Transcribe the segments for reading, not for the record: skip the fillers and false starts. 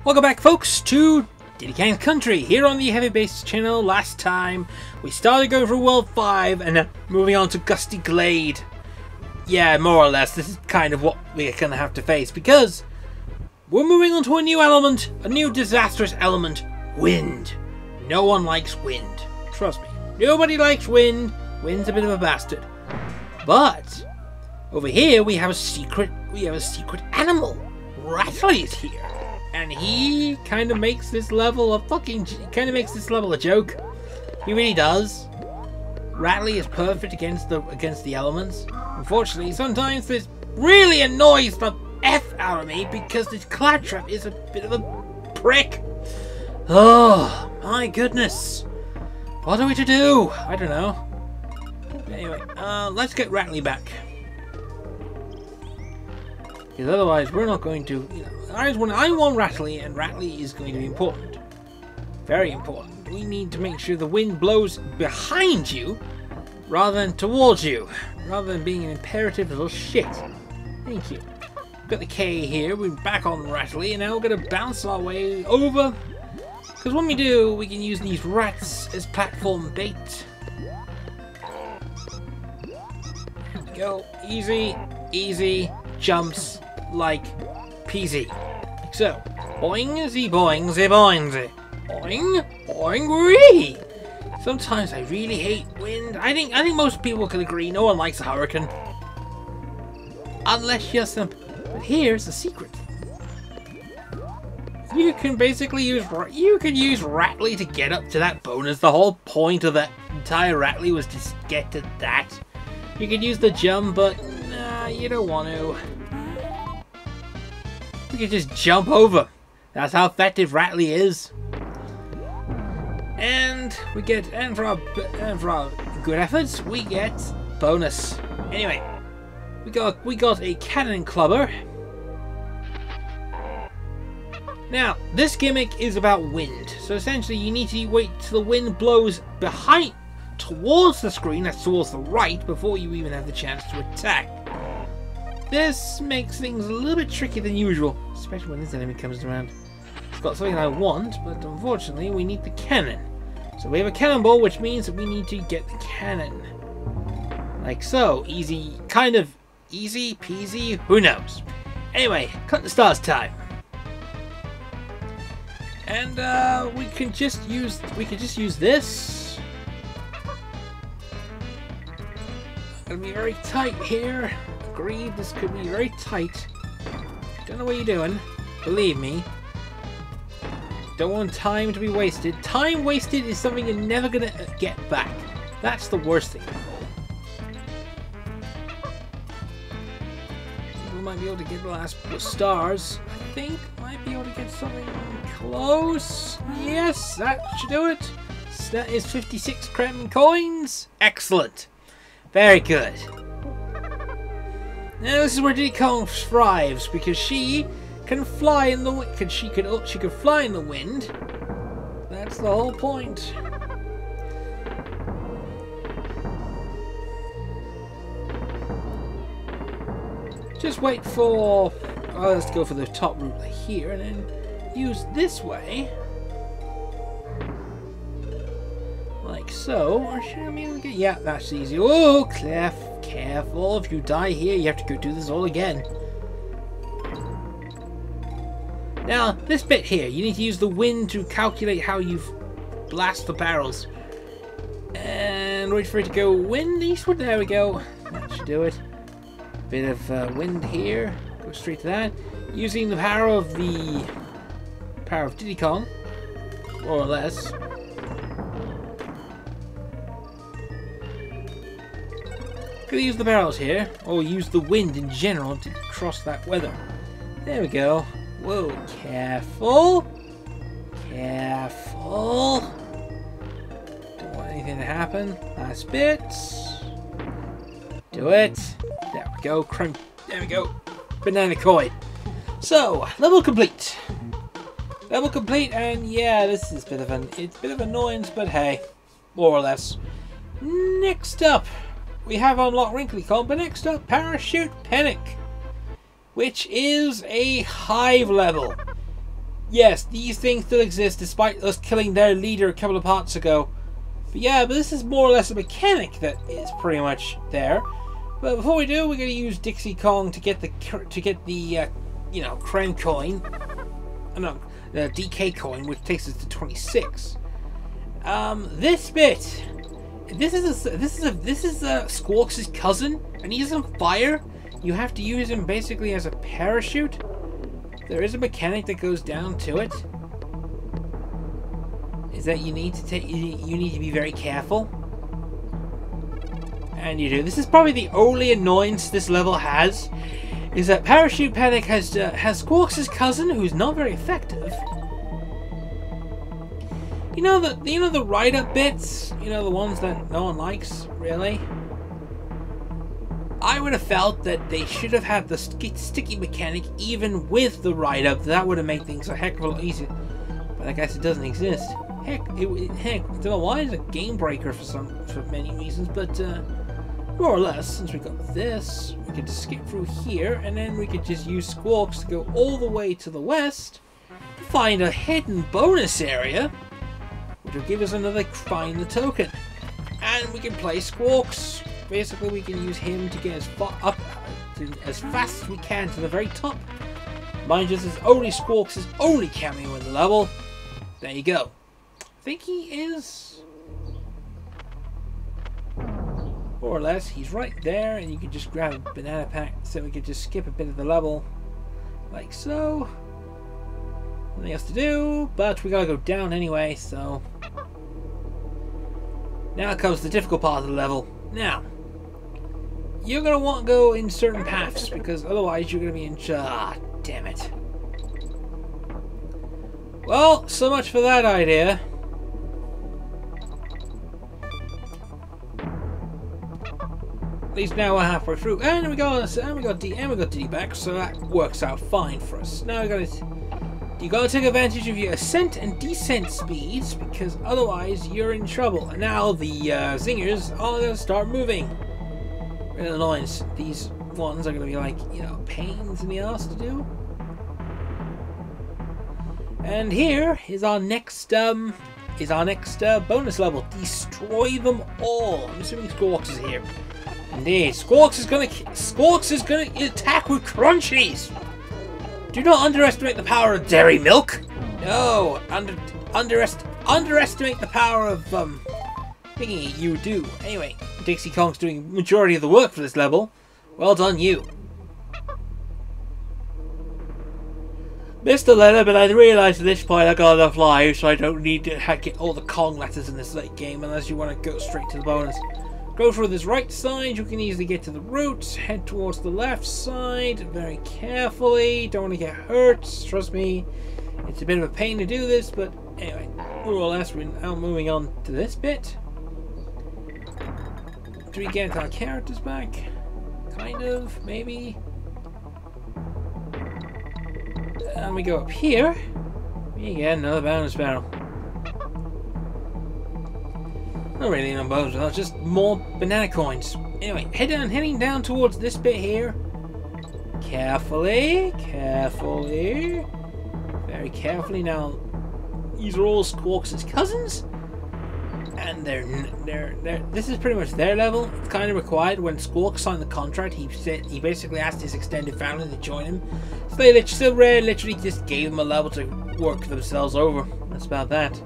Welcome back, folks, to DKC2 Country here on the heavybass channel. Last time we started going through World 5 and now moving on to Gusty Glade. Yeah, more or less, this is kind of what we're going to have to face because we're moving on to a new element, a new disastrous element, wind. No one likes wind. Trust me, nobody likes wind. Wind's a bit of a bastard. But over here we have a secret animal. Rattly is here. And he kind of makes this level a joke. He really does. Rattly is perfect against the elements. Unfortunately, sometimes this really annoys the F out of me because this Claptrap is a bit of a prick. Oh my goodness. What are we to do? I don't know. Anyway, let's get Rattly back. Because otherwise we're not going to, I want Rattly, and Rattly is going to be important. Very important. We need to make sure the wind blows behind you rather than towards you. Rather than being an imperative little shit. Thank you. We've got the K here, we're back on Rattly, and now we're going to bounce our way over. Because when we do, we can use these rats as platform bait. There we go. Easy, easy jumps. Like peasy. Like so. Boing, zee boing, zee boing, zee. Boing, boing, wee. Sometimes I really hate wind. I think most people can agree no one likes a hurricane. Unless you're some. But here's the secret. You can basically use Rattly to get up to that bonus. The whole point of that entire Rattly was to get to that. You could use the jump, but nah, you don't want to. We can just jump over. That's how effective Rattly is. And we get, and for our good efforts, we get bonus. Anyway, we got a cannon clubber. Now, this gimmick is about wind. So essentially, you need to wait till the wind blows behind, towards the screen, that's towards the right, before you even have the chance to attack. This makes things a little bit trickier than usual, especially when this enemy comes around. It's got something I want, but unfortunately we need the cannon. So we have a cannonball, which means that we need to get the cannon. Like so. Easy, kind of easy peasy, who knows. Anyway, cut the stars time. And we can just use this. Gonna be very tight here. Agreed, this could be very tight. Don't know what you're doing. Believe me. Don't want time to be wasted. Time wasted is something you're never gonna get back. That's the worst thing of all. We might be able to get the last stars. I think might be able to get something close. Yes, that should do it. So that is 56 Krem coins. Excellent. Very good. Now this is where DKC2 thrives because she can fly in the wind. She could fly in the wind. That's the whole point. Just wait for. Oh, let's go for the top route here, and then use this way, like so. Or should I be able to get? Yeah, that's easy. Oh, careful! If you die here, you have to go do this all again. Now, this bit here, you need to use the wind to calculate how you blast the barrels. And wait for it to go wind eastward. There we go. That should do it. Bit of wind here. Go straight to that. Using the power of DKC2, more or less. Gonna use the barrels here, or use the wind in general to cross that weather. There we go. Whoa, careful. Careful. Don't want anything to happen. Last bit. Do it. There we go. Crunch. There we go. Banana coin. So, level complete. Level complete, and yeah, this is it's a bit of annoyance, but hey, more or less. Next up, we have unlocked Wrinkly Con, but next up, Parachute Panic, which is a hive level. Yes, these things still exist despite us killing their leader a couple of parts ago. But yeah, but this is more or less a mechanic that is pretty much there. But before we do, we're going to use Dixie Kong to get the you know, Crown coin. No, the DK coin, which takes us to 26. This bit. This is Squawks' cousin, and he's on fire. You have to use him basically as a parachute. There is a mechanic that goes down to it. Is that you need to be very careful. And you do. This is probably the only annoyance this level has, is that Parachute Panic has Squawks' cousin, who's not very effective. You know the ride-up bits? You know, the ones that no one likes, really? I would have felt that they should have had the sticky mechanic even with the ride-up. That would have made things a heck of a lot easier. But I guess it doesn't exist. Heck, I don't know why it's a game breaker for many reasons, but more or less, since we got this, we could skip through here, and then we could just use Squawks to go all the way to the west, find a hidden bonus area, which will give us another find the token. And we can play Squawks. Basically, we can use him to get as far up, as fast as we can to the very top. Mind you, this is only Squawks' only cameo in the level. There you go. I think he is, more or less, he's right there, and you can just grab a banana pack, so we could just skip a bit of the level, like so. Nothing else to do, but we gotta go down anyway, so. Now comes the difficult part of the level. Now, you're gonna want to go in certain paths, because otherwise you're gonna be in damn it. Well, so much for that idea. At least now we're halfway through, and we got D back, so that works out fine for us. Now you gotta take advantage of your ascent and descent speeds, because otherwise you're in trouble. And now the zingers are gonna start moving. Real annoyance. These ones are gonna be like, you know, pains in the ass to do. And here is our next bonus level. Destroy them all. I'm assuming Squawks is here. Indeed, Squawks is gonna attack with crunchies. Do not underestimate the power of dairy milk. No, underestimate the power of thingy. You do. Anyway, Dixie Kong's doing majority of the work for this level. Well done, you. Missed a letter, but I realised at this point I got enough lives, so I don't need to get all the Kong letters in this late game unless you want to go straight to the bonus. Go through this right side, you can easily get to the root, head towards the left side, very carefully, don't want to get hurt, trust me, it's a bit of a pain to do this, but anyway, more or less we're now moving on to this bit. Do we get our characters back? Kind of, maybe. And we go up here, we get another bonus barrel. Not really no bonus barrel, just more banana coins. Anyway, heading down towards this bit here. Carefully, very carefully. Now, these are all Squawks' cousins, and this is pretty much their level. It's kind of required. When Squawks signed the contract, he basically asked his extended family to join him. So they literally just gave them a level to work themselves over. That's about that.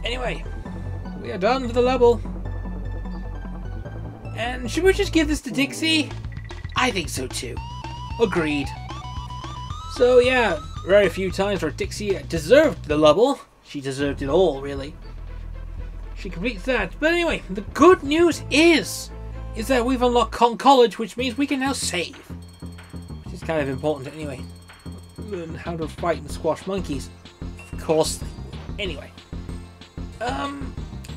Anyway, we are done with the level. And should we just give this to Dixie? I think so too. Agreed. So yeah, very few times where Dixie deserved the level. She deserved it all, really. She completes that. But anyway, the good news is that we've unlocked Kong College, which means we can now save. Which is kind of important anyway. Learn how to fight and squash monkeys. Of course. Anyway.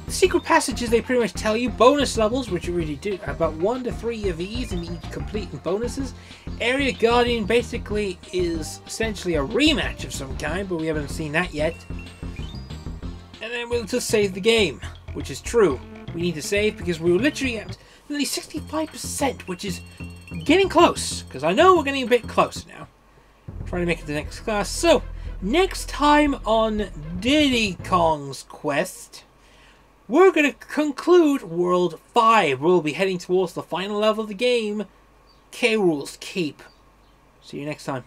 Secret passages, they pretty much tell you. Bonus levels, which you really do. About 1 to 3 of these and each complete in bonuses. Area Guardian basically is essentially a rematch of some kind, but we haven't seen that yet. And then we'll just save the game, which is true. We need to save because we were literally at nearly 65%, which is getting close, because I know we're getting a bit closer now. Trying to make it to the next class. So, next time on Diddy Kong's Quest, we're going to conclude World 5. We'll be heading towards the final level of the game, K. Rool's Keep. See you next time.